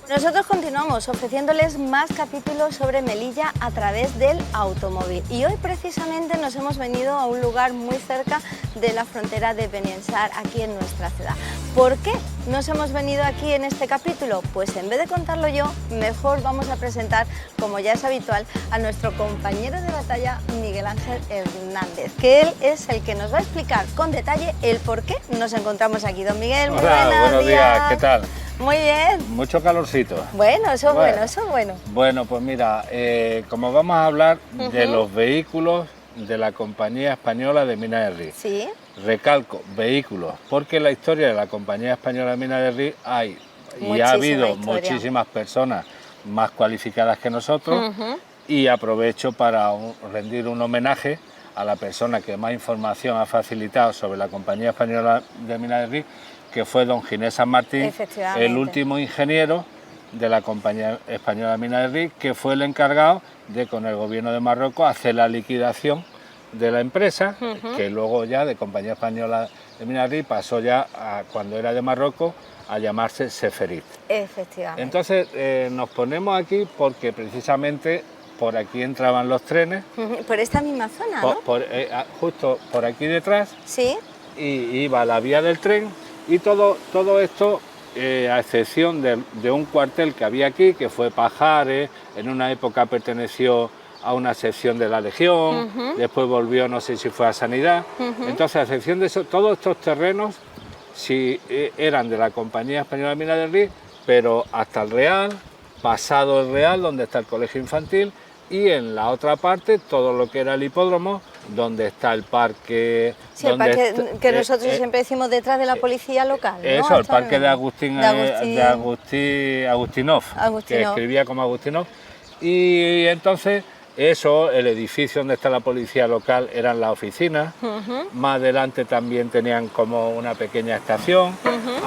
Nosotros continuamos ofreciéndoles más capítulos sobre Melilla a través del automóvil y hoy precisamente nos hemos venido a un lugar muy cerca de la frontera de Beniansar, aquí en nuestra ciudad. ¿Por qué nos hemos venido aquí en este capítulo? Pues en vez de contarlo yo, mejor vamos a presentar, como ya es habitual, a nuestro compañero de batalla Miguel Ángel Hernández, que él es el que nos va a explicar con detalle el por qué nos encontramos aquí. Don Miguel, muy buenos días, ¿qué tal? Muy bien. Mucho calorcito. Bueno, eso es bueno, eso es bueno. Bueno, pues mira, como vamos a hablar de los vehículos de la Compañía Española de Minas de Río. Sí. Recalco, vehículos, porque en la historia de la Compañía Española de Minas de Río hay y ha habido muchísimas personas más cualificadas que nosotros y aprovecho para rendir un homenaje a la persona que más información ha facilitado sobre la Compañía Española de Minas de Río, que fue don Ginés San Martín, el último ingeniero de la Compañía Española de Minas de Río, que fue el encargado de, con el gobierno de Marruecos, hacer la liquidación de la empresa, que luego ya de Compañía Española de Minas de Río pasó ya, cuando era de Marruecos, a llamarse Seferit. Efectivamente. Entonces nos ponemos aquí porque precisamente por aquí entraban los trenes. Por esta misma zona, ¿no? Justo por aquí detrás. Sí. Y iba la vía del tren. Y todo esto, a excepción de un cuartel que había aquí, que fue Pajares, en una época perteneció a una sección de la Legión, después volvió, no sé si fue a Sanidad. Entonces, a excepción de eso, todos estos terrenos sí, eran de la Compañía Española de Minas del Río, pero hasta el Real, pasado el Real, donde está el colegio infantil, y en la otra parte todo lo que era el hipódromo, donde está el parque... Sí, el parque que nosotros siempre decimos detrás de la policía local, ¿no? Eso, el parque de Agustinov, que escribía como Agustinov. Y entonces, eso, el edificio donde está la policía local eran las oficinas, más adelante también tenían como una pequeña estación,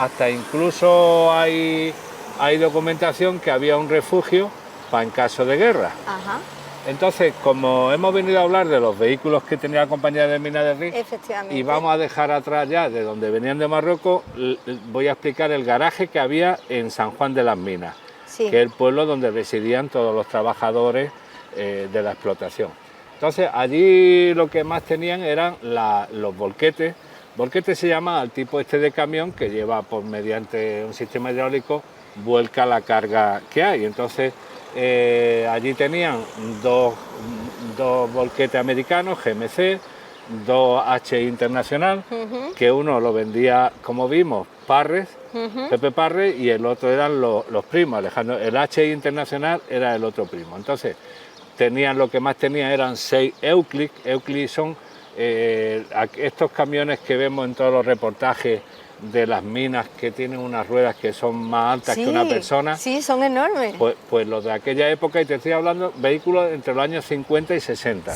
hasta incluso hay documentación que había un refugio para en caso de guerra. Entonces, como hemos venido a hablar de los vehículos que tenía la Compañía de Minas de Río, y vamos a dejar atrás ya de donde venían de Marruecos, voy a explicar el garaje que había en San Juan de las Minas, que es el pueblo donde residían todos los trabajadores de la explotación. Entonces, allí lo que más tenían eran los volquetes. Volquete se llama al tipo este de camión que lleva mediante un sistema hidráulico, vuelca la carga que hay. Entonces, allí tenían dos volquetes americanos, GMC, dos H Internacional, que uno lo vendía, como vimos, Parres, Pepe Parres, y el otro eran los primos, Alejandro. El H Internacional era el otro primo. Entonces, lo que más tenían eran 6 Euclid. Euclid son estos camiones que vemos en todos los reportajes de las minas, que tienen unas ruedas que son más altas que una persona. Sí, son enormes. Pues los de aquella época, y te estoy hablando, vehículos entre los años 50 y 60.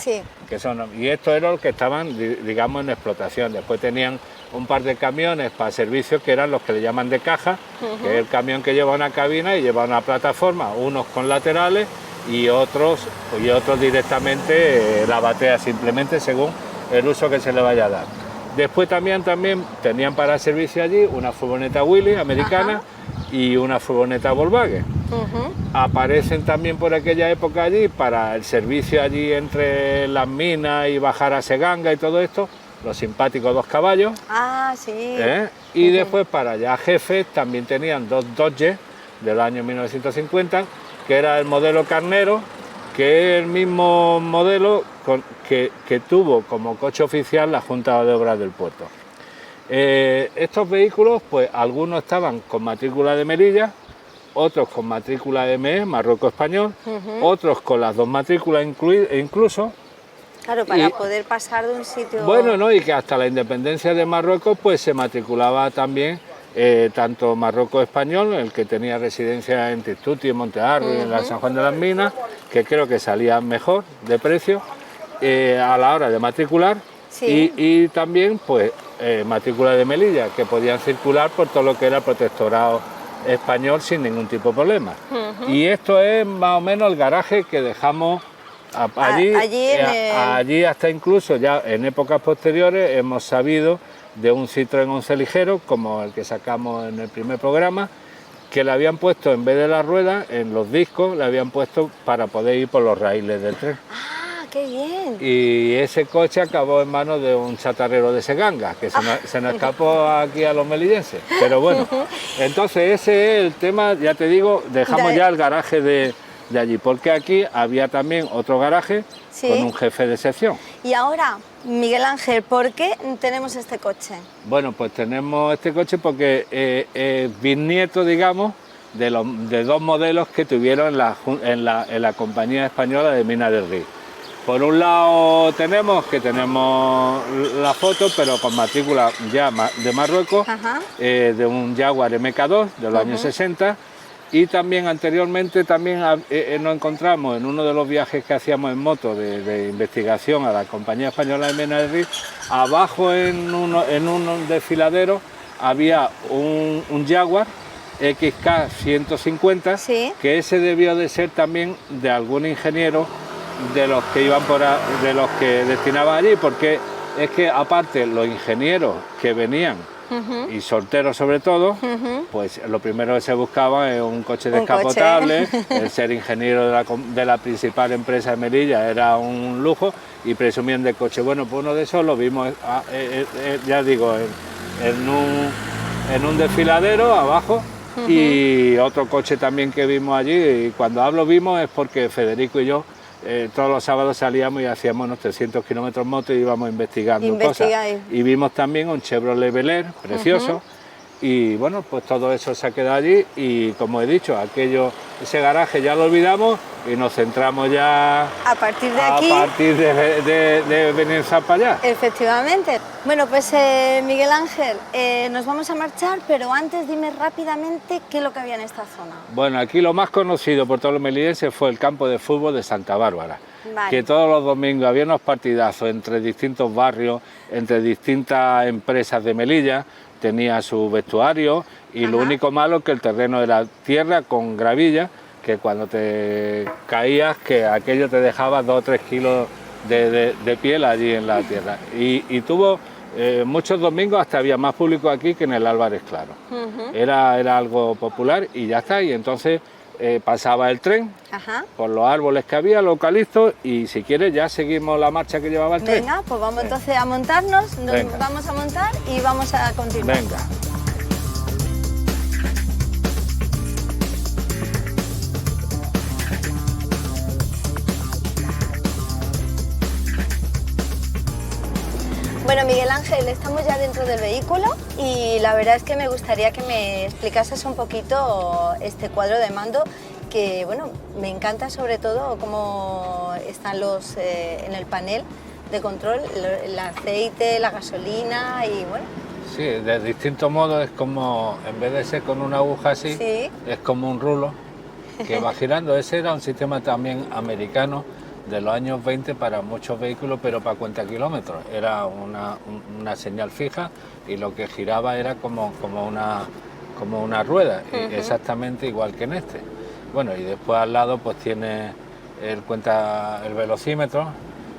Y estos eran los que estaban, digamos, en explotación. Después tenían un par de camiones para servicios que eran los que le llaman de caja, que es el camión que lleva una cabina y lleva una plataforma, unos con laterales y otros directamente la batea, simplemente según el uso que se le vaya a dar. Después también tenían para servicio allí una furgoneta Willys americana y una furgoneta Volkswagen. Aparecen también por aquella época allí para el servicio allí entre las minas y bajar a Seganga y todo esto, los simpáticos 2 caballos. Y después para allá jefes también tenían 2 Dodge del año 1950, que era el modelo Carnero, que es el mismo modelo que tuvo como coche oficial la Junta de Obras del Puerto. Estos vehículos, pues algunos estaban con matrícula de Melilla, otros con matrícula de ME, Marruecos Español, otros con las 2 matrículas incluso. Claro, para poder pasar de un sitio... Bueno, no, y que hasta la independencia de Marruecos pues se matriculaba también tanto Marruecos Español, el que tenía residencia en Tistuti, en Montearro y en la San Juan de las Minas, que creo que salía mejor de precio a la hora de matricular, y también pues matrícula de Melilla, que podían circular por todo lo que era el protectorado español sin ningún tipo de problema. Y esto es más o menos el garaje que dejamos allí hasta incluso ya en épocas posteriores hemos sabido de un Citroën 11 ligero, como el que sacamos en el primer programa, que le habían puesto, en vez de las ruedas, en los discos, le habían puesto para poder ir por los raíles del tren. ¡Qué bien! Y ese coche acabó en manos de un chatarrero de Seganga, que se nos escapó aquí a los melillenses. Pero bueno, entonces ese es el tema, ya te digo, dejamos ya el garaje de allí, porque aquí había también otro garaje con un jefe de sección. Y ahora, Miguel Ángel, ¿por qué tenemos este coche? Bueno, pues tenemos este coche porque es bisnieto, digamos, de dos modelos que tuvieron en la Compañía Española de Minas del Río. Por un lado tenemos la foto, pero con matrícula ya de Marruecos, de un Jaguar MK2 de los años 60, y también anteriormente nos encontramos en uno de los viajes que hacíamos en moto de investigación a la Compañía Española de Minas del Río, abajo en un desfiladero había un Jaguar XK 150, que ese debió de ser también de algún ingeniero de los que iban de los que destinaban allí, porque es que aparte los ingenieros que venían y solteros sobre todo, pues lo primero que se buscaba es un coche descapotable. El ser ingeniero de la principal empresa de Melilla era un lujo y presumían de coche. Bueno, pues uno de esos lo vimos, ya digo, en un desfiladero abajo. Y otro coche también que vimos allí, y cuando hablo vimos es porque Federico y yo todos los sábados salíamos y hacíamos unos 300 kilómetros en moto y íbamos investigando cosas. Y vimos también un Chevrolet Bel Air precioso, y bueno, pues todo eso se ha quedado allí, y como he dicho, ese garaje ya lo olvidamos y nos centramos ya a partir de aquí, a partir de Benezar para allá. Efectivamente. Bueno, pues Miguel Ángel, nos vamos a marchar, pero antes dime rápidamente qué es lo que había en esta zona. Bueno, aquí lo más conocido por todos los melillenses fue el campo de fútbol de Santa Bárbara, que todos los domingos había unos partidazos entre distintos barrios, entre distintas empresas de Melilla, tenía su vestuario, y lo único malo es que el terreno era tierra con gravilla, que cuando te caías, que aquello te dejaba 2 o 3 kilos de piel allí en la tierra. Y tuvo muchos domingos, hasta había más público aquí que en el Álvarez Claro. Era algo popular y ya está. Y entonces pasaba el tren por los árboles que había, los eucaliptos, y si quieres ya seguimos la marcha que llevaba el tren. Venga, pues vamos entonces a montarnos, vamos a montar y vamos a continuar. Venga. Bueno, Miguel Ángel, estamos ya dentro del vehículo y la verdad es que me gustaría que me explicases un poquito este cuadro de mando, que bueno, me encanta sobre todo cómo están en el panel de control, el aceite, la gasolina y bueno. Sí, de distintos modos es como, en vez de ser con una aguja así, es como un rulo que va girando. Ese era un sistema también americano de los años 20 para muchos vehículos, pero para cuenta kilómetros. Era una señal fija y lo que giraba era como una rueda, exactamente igual que en este. Bueno, y después al lado pues tiene el velocímetro,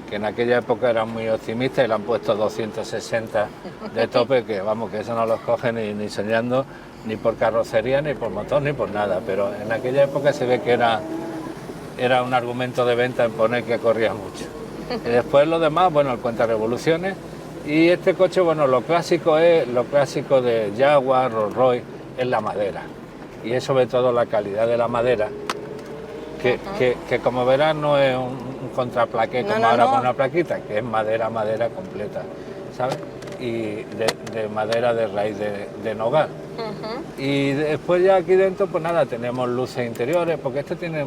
que en aquella época eran muy optimistas y le han puesto 260 de tope, que vamos, que eso no los coge ni soñando, ni por carrocería, ni por motor, ni por nada, pero en aquella época se ve que era un argumento de venta en poner que corría mucho. Y después lo demás, bueno, el cuenta revoluciones, y este coche, bueno, lo clásico de Jaguar, Rolls Royce, es la madera, y es sobre todo la calidad de la madera, que como verás no es un contraplaqué como ahora con una plaquita, que es madera completa, ¿sabes? Y de madera de raíz de nogal. Y después ya aquí dentro, pues nada, tenemos luces interiores, porque este tiene,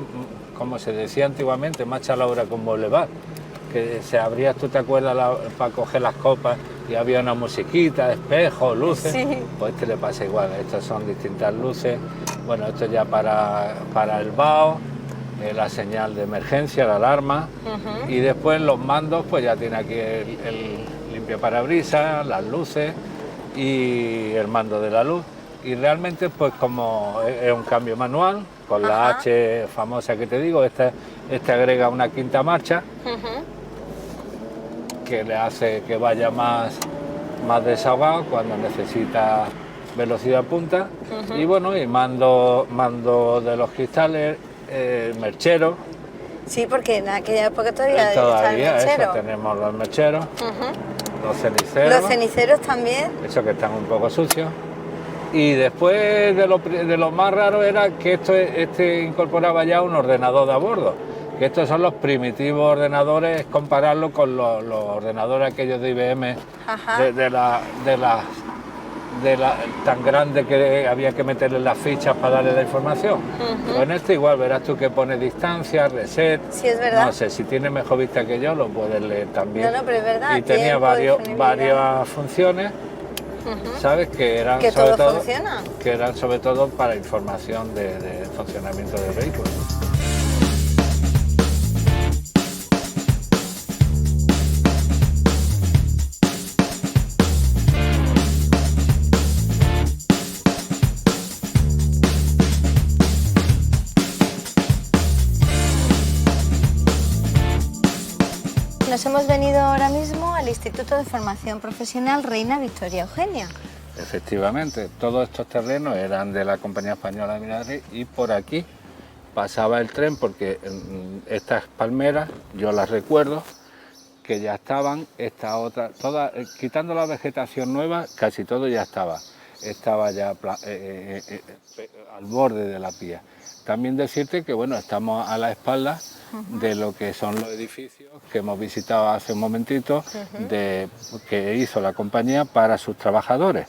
como se decía antiguamente, marcha Laura con boulevard, que se abría, tú te acuerdas, para coger las copas y había una musiquita, espejos, luces, pues este le pasa igual, estas son distintas luces. Bueno, esto ya para el vaho, la señal de emergencia, la alarma, y después los mandos, pues ya tiene aquí el limpiaparabrisas, las luces y el mando de la luz. Y realmente, pues como es un cambio manual, con la H famosa que te digo, este agrega una quinta marcha, que le hace que vaya más desahogado cuando necesita velocidad punta, y bueno, y mando de los cristales, mercheros. Sí, porque en aquella época todavía está el merchero. Eso, tenemos los mercheros, los ceniceros. Los ceniceros también. Esos que están un poco sucios. Y después de lo más raro era que este incorporaba ya un ordenador de a bordo, que estos son los primitivos ordenadores, compararlo con los ordenadores aquellos de IBM, tan grande que había que meterle las fichas para darle la información. Pues en este igual, verás tú que pone distancia, reset. Sí, es verdad. No sé, si tienes mejor vista que yo, lo puedes leer también. No, pero es verdad. Y tenía varias funciones. ¿Sabes? Que eran sobre todo para información de funcionamiento del vehículo. Nos hemos venido ahora mismo al Instituto de Formación Profesional Reina Victoria Eugenia. Efectivamente, todos estos terrenos eran de la Compañía Española de Minas del Rey y por aquí pasaba el tren porque estas palmeras, yo las recuerdo, que ya estaban, esta otra, todas, quitando la vegetación nueva, casi todo ya estaba ya al borde de la vía. También decirte que bueno, estamos a la espalda de lo que son los edificios que hemos visitado hace un momentito, que hizo la compañía para sus trabajadores,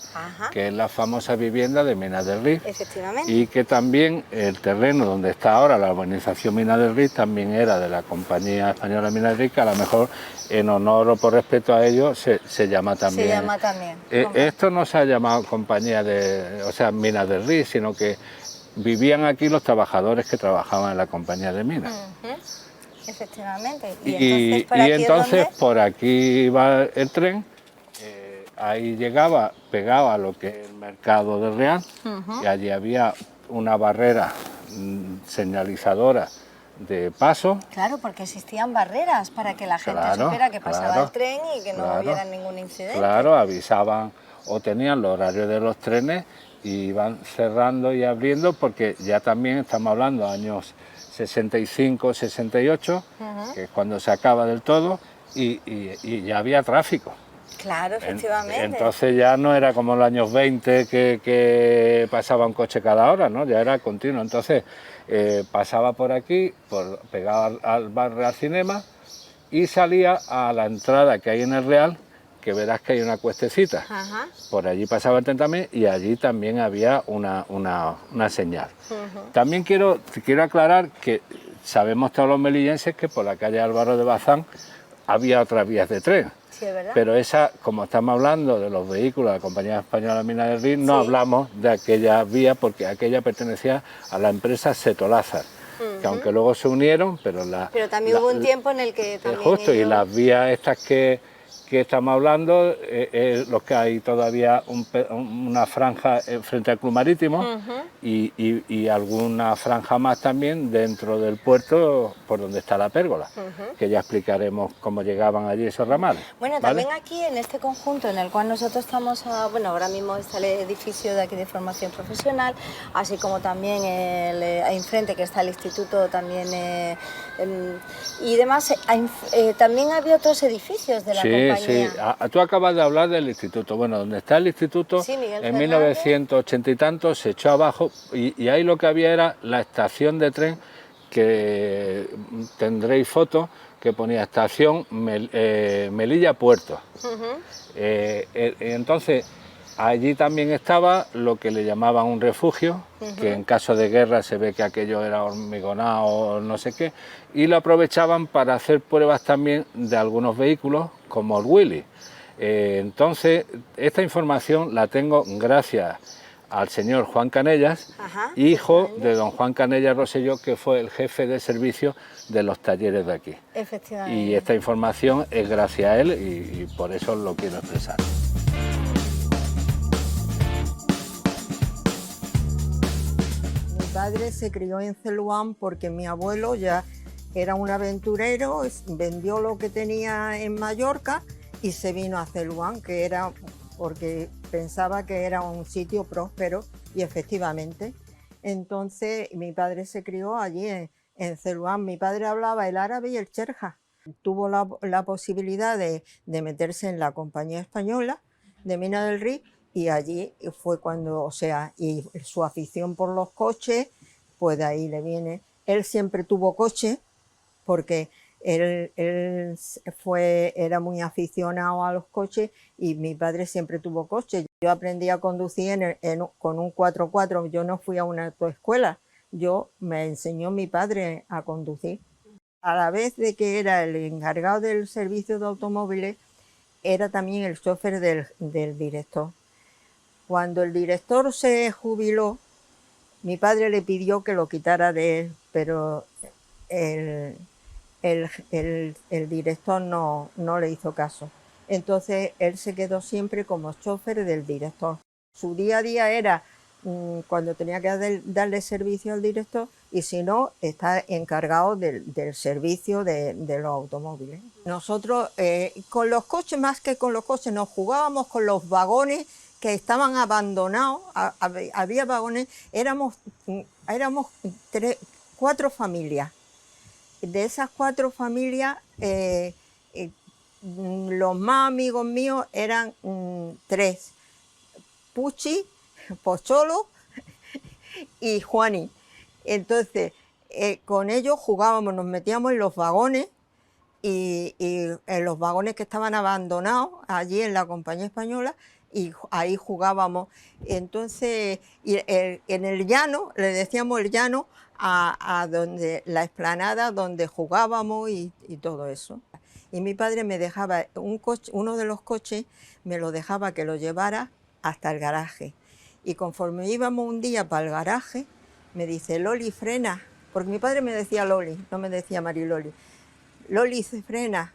que es la famosa vivienda de Minas del Río. Efectivamente. Y que también el terreno donde está ahora la urbanización Minas del Río también era de la Compañía Española de Minas del Río, que a lo mejor en honor o por respeto a ellos se llama también. Se llama también. Esto no se ha llamado compañía Minas del Río, sino que vivían aquí los trabajadores que trabajaban en la compañía de minas. Efectivamente. Y entonces por aquí iba el tren, ahí llegaba, pegaba a lo que es el mercado del Real, y allí había una barrera señalizadora de paso. Claro, porque existían barreras para que la gente supiera que pasaba el tren y que no hubiera ningún incidente. Claro, avisaban o tenían los horarios de los trenes y iban cerrando y abriendo, porque ya también estamos hablando de años 65, 68, que es cuando se acaba del todo, y ya había tráfico. Claro, efectivamente. Entonces ya no era como en los años 20 que pasaba un coche cada hora, ¿no? Ya era continuo. Entonces pasaba por aquí, pegado al bar Real Cinema, y salía a la entrada que hay en el Real, que verás que hay una cuestecita. Por allí pasaba el tren también, y allí también había una señal. También quiero aclarar que sabemos todos los melillenses que por la calle Álvaro de Bazán había otras vías de tren. Sí, es verdad. Pero esa, como estamos hablando de los vehículos de la Compañía Española de Minas del Río, no hablamos de aquella vía, porque aquella pertenecía a la empresa Setolázar, que aunque luego se unieron, pero también hubo un tiempo en el que también justo, y las vías estas que estamos hablando, los que hay todavía una franja frente al Club Marítimo, y alguna franja más también dentro del puerto por donde está la pérgola, que ya explicaremos cómo llegaban allí esos ramales. Bueno, ¿vale? También aquí en este conjunto en el cual nosotros estamos, ahora mismo está el edificio de aquí de formación profesional, así como también enfrente que está el instituto también y demás, también había otros edificios de la compañía. Sí, tú acabas de hablar del instituto. Bueno, donde está el instituto, en 1980 y tanto se echó abajo, y ahí lo que había era la estación de tren, que tendréis fotos, que ponía estación Melilla Puerto. Entonces, allí también estaba lo que le llamaban un refugio, que en caso de guerra se ve que aquello era hormigonado o no sé qué, y lo aprovechaban para hacer pruebas también de algunos vehículos, como el Willy. Entonces, esta información la tengo gracias al señor Juan Canellas, hijo de don Juan Canellas Rosselló, que fue el jefe de servicio de los talleres de aquí. Efectivamente. Y esta información es gracias a él, y por eso lo quiero expresar. Mi padre se crió en Celuán porque mi abuelo ya era un aventurero, vendió lo que tenía en Mallorca y se vino a Celuán, que era porque pensaba que era un sitio próspero y efectivamente. Entonces mi padre se crió allí en Celuán. Mi padre hablaba el árabe y el cherja. Tuvo la posibilidad de meterse en la Compañía Española de Mina del Rey y allí fue cuando, o sea, y su afición por los coches, pues de ahí le viene. Él siempre tuvo coche porque él era muy aficionado a los coches y mi padre siempre tuvo coche. Yo aprendí a conducir con un 4x4, yo no fui a una autoescuela, me enseñó mi padre a conducir. A la vez de que era el encargado del servicio de automóviles, era también el chofer del director. Cuando el director se jubiló, mi padre le pidió que lo quitara de él, pero el director no le hizo caso. Entonces él se quedó siempre como chofer del director. Su día a día era cuando tenía que darle servicio al director y si no, está encargado del servicio de los automóviles. Nosotros con los coches, más que con los coches, nos jugábamos con los vagones que estaban abandonados. Había vagones, éramos 4 familias. De esas 4 familias, los más amigos míos eran 3, Puchi, Pocholo y Juani. Entonces, con ellos jugábamos, nos metíamos en los vagones y en los vagones que estaban abandonados allí en la Compañía Española y ahí jugábamos. Entonces, en el llano, le decíamos el llano, a donde la explanada donde jugábamos y todo eso. Y mi padre me dejaba uno de los coches, me lo dejaba que lo llevara hasta el garaje. Y conforme íbamos un día para el garaje, me dice, Loli, frena, porque mi padre me decía Loli, no me decía Mariloli. Loli, frena,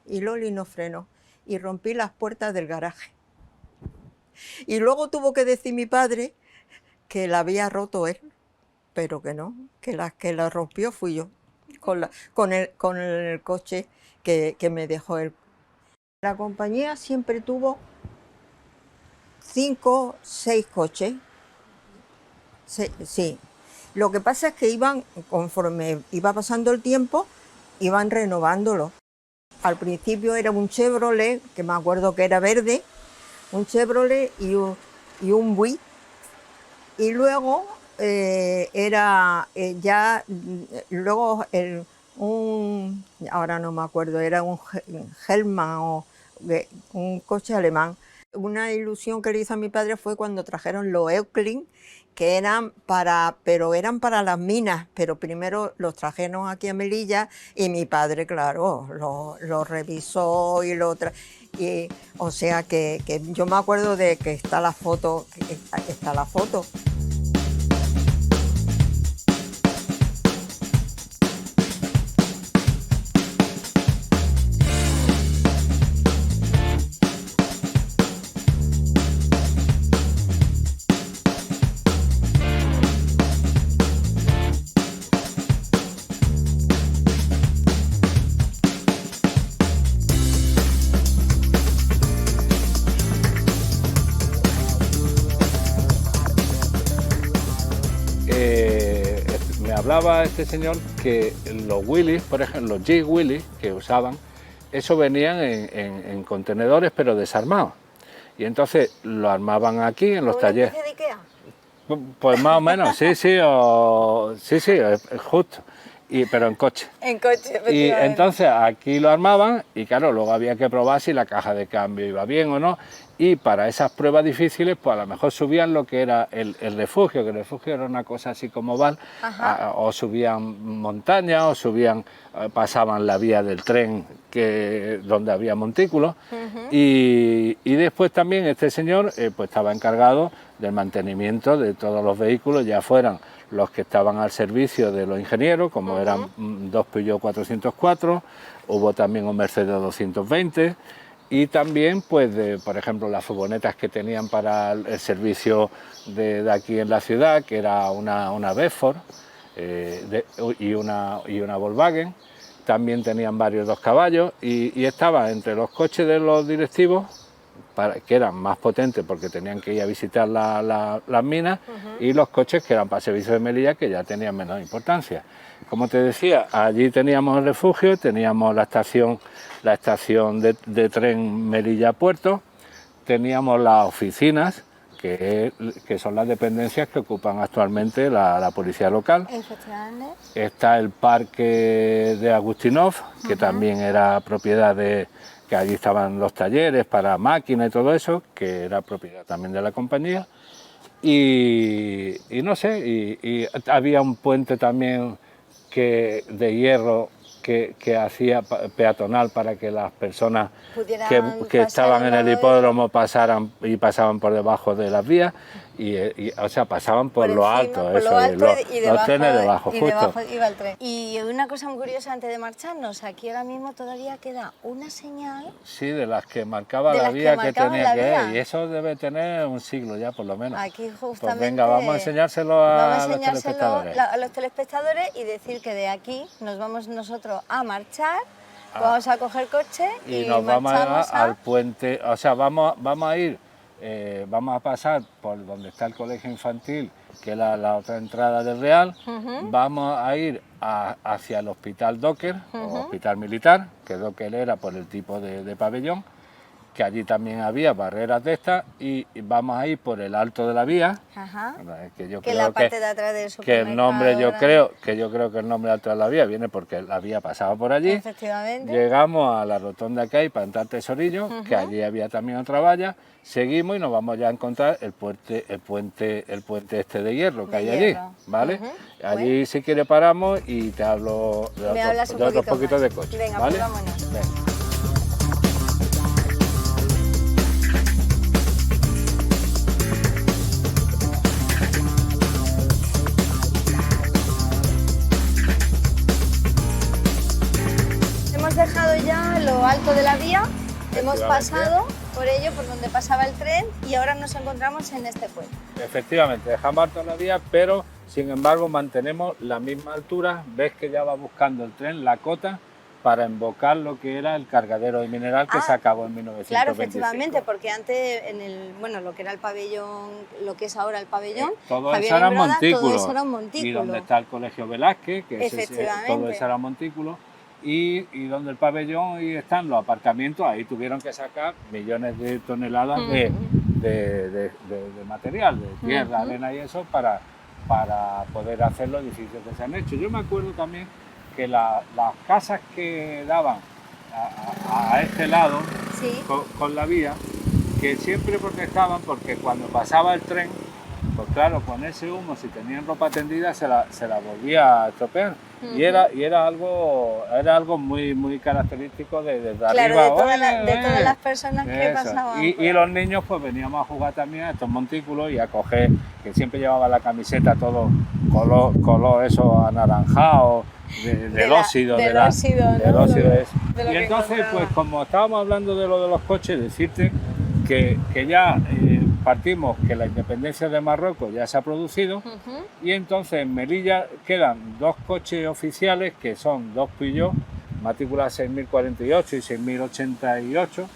y Loli no frenó. Y rompí las puertas del garaje. Y luego tuvo que decir mi padre que la había roto él, pero que no, que la rompió fui yo, con el coche que me dejó él. La compañía siempre tuvo 5, 6 coches. Sí. Lo que pasa es que conforme iba pasando el tiempo, iban renovándolo. Al principio era un Chevrolet, que me acuerdo que era verde, un Chevrolet y un Buick. Y luego ahora no me acuerdo, era un Hellman o un coche alemán. Una ilusión que le hizo a mi padre fue cuando trajeron los Euclid, que eran para las minas, pero primero los trajeron aquí a Melilla y mi padre, claro, lo revisó o sea que yo me acuerdo de que está la foto. Me hablaba este señor que los Willys, por ejemplo, los Jeep Willys que usaban, eso venían en contenedores pero desarmados. Y entonces lo armaban aquí en los talleres. ¿Una especie de Ikea? Pues más o menos, sí, justo. Pero en coche. En coche, efectivamente. Y entonces aquí lo armaban y claro, luego había que probar si la caja de cambio iba bien o no. Y para esas pruebas difíciles, pues a lo mejor subían lo que era el refugio, que el refugio era una cosa así como Val, o subían montañas, pasaban la vía del tren donde había montículos. Y después también este señor pues estaba encargado del mantenimiento de todos los vehículos, ya fueran los que estaban al servicio de los ingenieros, como eran 2 Peugeot 404, hubo también un Mercedes 220, y también, pues, por ejemplo, las furgonetas que tenían para el servicio de aquí en la ciudad, que era una Bedford y una Volkswagen. También tenían varios 2 caballos y estaba entre los coches de los directivos, que eran más potentes porque tenían que ir a visitar las minas, y los coches que eran para servicio de Melilla, que ya tenían menos importancia. Como te decía, allí teníamos el refugio, teníamos la estación de tren Melilla-Puerto, teníamos las oficinas, que son las dependencias que ocupan actualmente la policía local. Está el parque de Agustinov, que también era propiedad que allí estaban los talleres para máquinas y todo eso, que era propiedad también de la compañía. Y no sé, y había un puente también de hierro que hacía peatonal para que las personas que estaban en el hipódromo pasaban por debajo de las vías, o sea, pasaban por lo alto, los trenes debajo, justo. Debajo iba el tren. Y una cosa muy curiosa antes de marcharnos, aquí ahora mismo todavía queda una señal. Sí, de las que marcaba la vía que tenía que ir, y eso debe tener un siglo ya por lo menos. Aquí justamente. Pues venga, vamos a enseñárselo a los telespectadores. A los telespectadores y decir que de aquí nos vamos nosotros a marchar, vamos a coger coche y nos vamos al puente, o sea, vamos a ir, vamos a pasar por donde está el colegio infantil, que es la otra entrada del Real, vamos a ir hacia el hospital Docker, o hospital militar, que Docker era por el tipo de pabellón, que allí también había barreras de estas, y vamos a ir por el alto de la vía, que yo creo la parte de atrás del que el nombre yo creo que el nombre alto de la vía viene porque la vía pasaba por allí. Efectivamente. Llegamos a la rotonda que hay para entrar Tesorillo, que allí había también otra valla, seguimos y nos vamos ya a encontrar el puente este de hierro que hay allí, ¿vale? Allí si quieres paramos y te hablo de otros poquitos de coche. Venga, ¿vale? pues vámonos. Venga. Hemos dejado ya lo alto de la vía, hemos pasado por ello, por donde pasaba el tren, y ahora nos encontramos en este puente. Efectivamente, dejamos alto la vía, pero sin embargo mantenemos la misma altura. Ves que ya va buscando el tren la cota para embocar lo que era el cargadero de mineral que se acabó en 1925. Claro, efectivamente, porque antes lo que era el pabellón, lo que es ahora el pabellón, todo eso era un montículo. Todo eso era un montículo. Y donde está el Colegio Velázquez, que todo eso era un montículo. Y donde el pabellón y están los aparcamientos, ahí tuvieron que sacar millones de toneladas de material, de tierra, arena y eso, para poder hacer los edificios que se han hecho. Yo me acuerdo también que las casas que daban a este lado, con la vía, que siempre protestaban porque cuando pasaba el tren, pues claro, con ese humo, si tenían ropa tendida, se la volvía a estropear. Y era algo muy característico desde arriba. De todas las personas que pasaban. Y los niños pues veníamos a jugar también a estos montículos y a coger, que siempre llevaba la camiseta todo color eso anaranjado, del óxido. Y entonces, pues como estábamos hablando de lo de los coches, decirte que ya partimos que la independencia de Marruecos ya se ha producido, y entonces en Melilla quedan dos coches oficiales que son dos Peugeot, matrícula 6048 y 6088,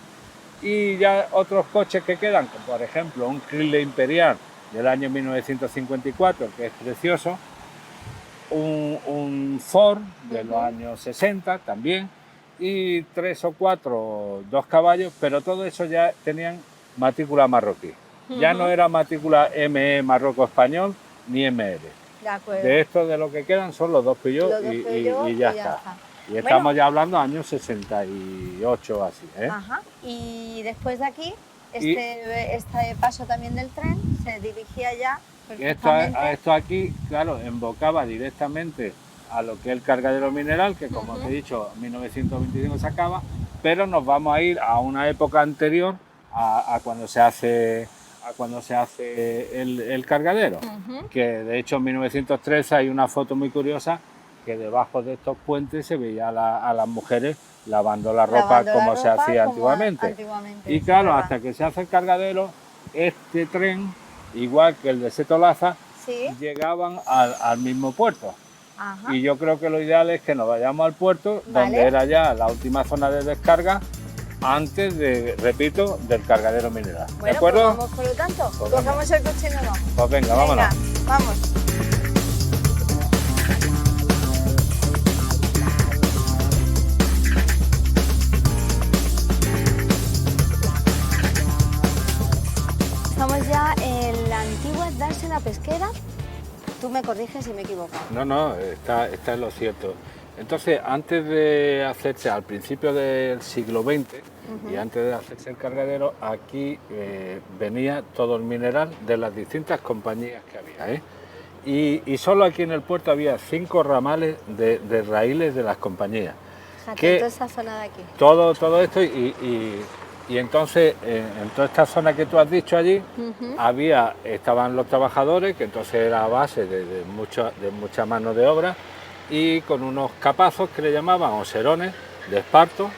y ya otros coches que quedan, como por ejemplo un Chrysler Imperial del año 1954, que es precioso, un Ford de los años 60 también, y 3 o 4, 2 caballos, pero todo eso ya tenían matrícula marroquí. Ya no era matrícula ME Marroco Español ni ML. De acuerdo. De esto de lo que quedan son los dos Peugeot y ya está. Y estamos ya hablando años 68 así. Y después de aquí, este paso también del tren se dirigía ya perfectamente. Esto aquí, claro, embocaba directamente a lo que es el cargadero mineral, que como te he dicho, en 1925 se acaba, pero nos vamos a ir a una época anterior a cuando se hace el cargadero, que de hecho en 1913 hay una foto muy curiosa que debajo de estos puentes se veía a las mujeres lavando la ropa como se hacía antiguamente. Y claro, hasta que se hace el cargadero, este tren, igual que el de Setolaza, llegaban al mismo puerto. Y yo creo que lo ideal es que nos vayamos al puerto, donde era ya la última zona de descarga, antes de, repito, del cargadero mineral. Bueno, ¿De acuerdo? Pues vamos por lo tanto. Pues Cogemos el coche y nos vamos. Pues venga, vámonos. Vamos. Estamos ya en la antigua dársena pesquera. Tú me corriges si me equivoco. No, está en lo cierto. Entonces, antes de hacerse, al principio del siglo XX, y antes de hacerse el cargadero, aquí venía todo el mineral de las distintas compañías que había, y solo aquí en el puerto había 5 ramales de raíles de las compañías. Fíjate, toda esa zona de aquí. Todo esto, y entonces en toda esta zona que tú has dicho allí, estaban los trabajadores, que entonces era a base de mucha mano de obra, y con unos capazos que le llamaban, o serones de esparto,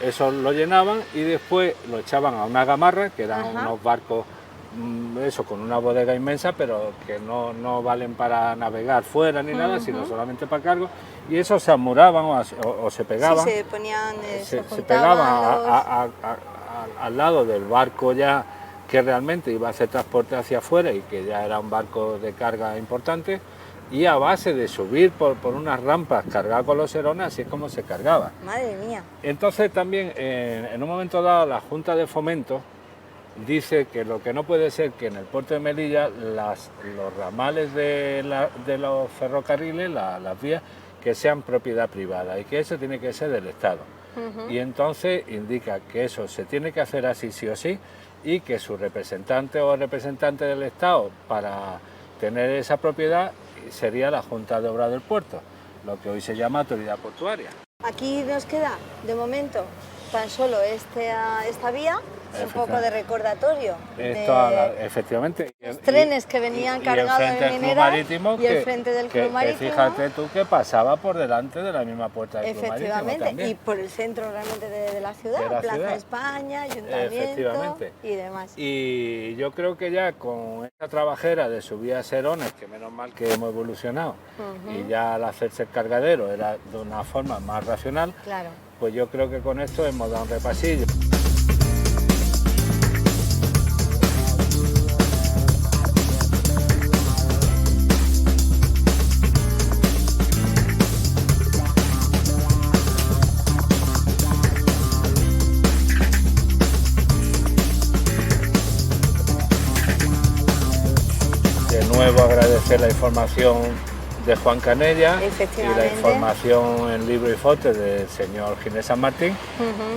eso lo llenaban y después lo echaban a una gamarra, que eran unos barcos, eso, con una bodega inmensa, pero que no valen para navegar fuera ni nada, sino solamente para cargo, y eso se amuraban o se pegaban. Sí, se ponían, se pegaban al lado del barco ya que realmente iba a hacer transporte hacia afuera y que ya era un barco de carga importante, y a base de subir por unas rampas cargadas con los serones, así es como se cargaba. Madre mía. Entonces también en un momento dado la Junta de Fomento dice que lo que no puede ser que en el puerto de Melilla los ramales de los ferrocarriles, las vías, que sean propiedad privada, y que eso tiene que ser del Estado. Y entonces indica que eso se tiene que hacer así sí o sí, y que su representante o representante del Estado para tener esa propiedad sería la Junta de Obras del Puerto, lo que hoy se llama Autoridad Portuaria. Aquí nos queda, de momento, tan solo esta vía, un poco de recordatorio. Efectivamente. Los trenes que venían cargados de mineral y el frente del Club Marítimo. Fíjate tú que pasaba por delante de la misma puerta del Club Marítimo también. Y por el centro realmente de la ciudad, Plaza España, Ayuntamiento y demás. Y yo creo que ya con esta trabajera de subir a serones, que menos mal que hemos evolucionado, y ya al hacerse el cargadero era de una forma más racional, claro. Pues yo creo que con esto hemos dado un repasillo. De nuevo agradecer la información de Juan Canella y la información en libro y foto del señor Ginés San Martín,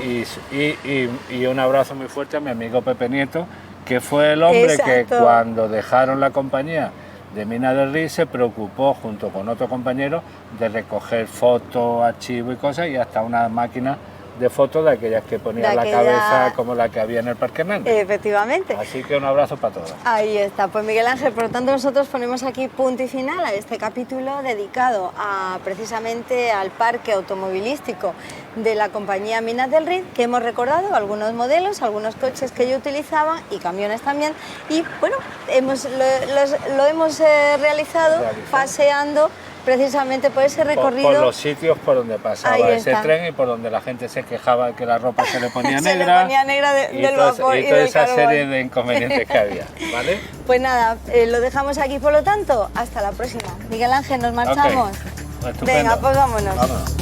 y un abrazo muy fuerte a mi amigo Pepe Nieto, que fue el hombre que cuando dejaron la compañía de Mina del Rey se preocupó junto con otro compañero de recoger fotos, archivos y cosas, y hasta una máquina de fotos de aquellas que ponía la cabeza como la que había en el Parque Hernández. Efectivamente. Así que un abrazo para todos. Ahí está, pues Miguel Ángel, por lo tanto nosotros ponemos aquí punto y final a este capítulo dedicado precisamente al parque automovilístico de la compañía Minas del Rey, que hemos recordado algunos modelos, algunos coches que ellos utilizaban y camiones también, y bueno, lo hemos realizado paseando precisamente por ese recorrido. Por los sitios por donde pasaba ese tren y por donde la gente se quejaba de que la ropa se le ponía negra. Se le ponía negra del vapor y toda del esa carbón. serie de inconvenientes que había, ¿vale? Pues nada, lo dejamos aquí, por lo tanto, hasta la próxima. Miguel Ángel, nos marchamos. Okay. Estupendo. Venga, pues vámonos.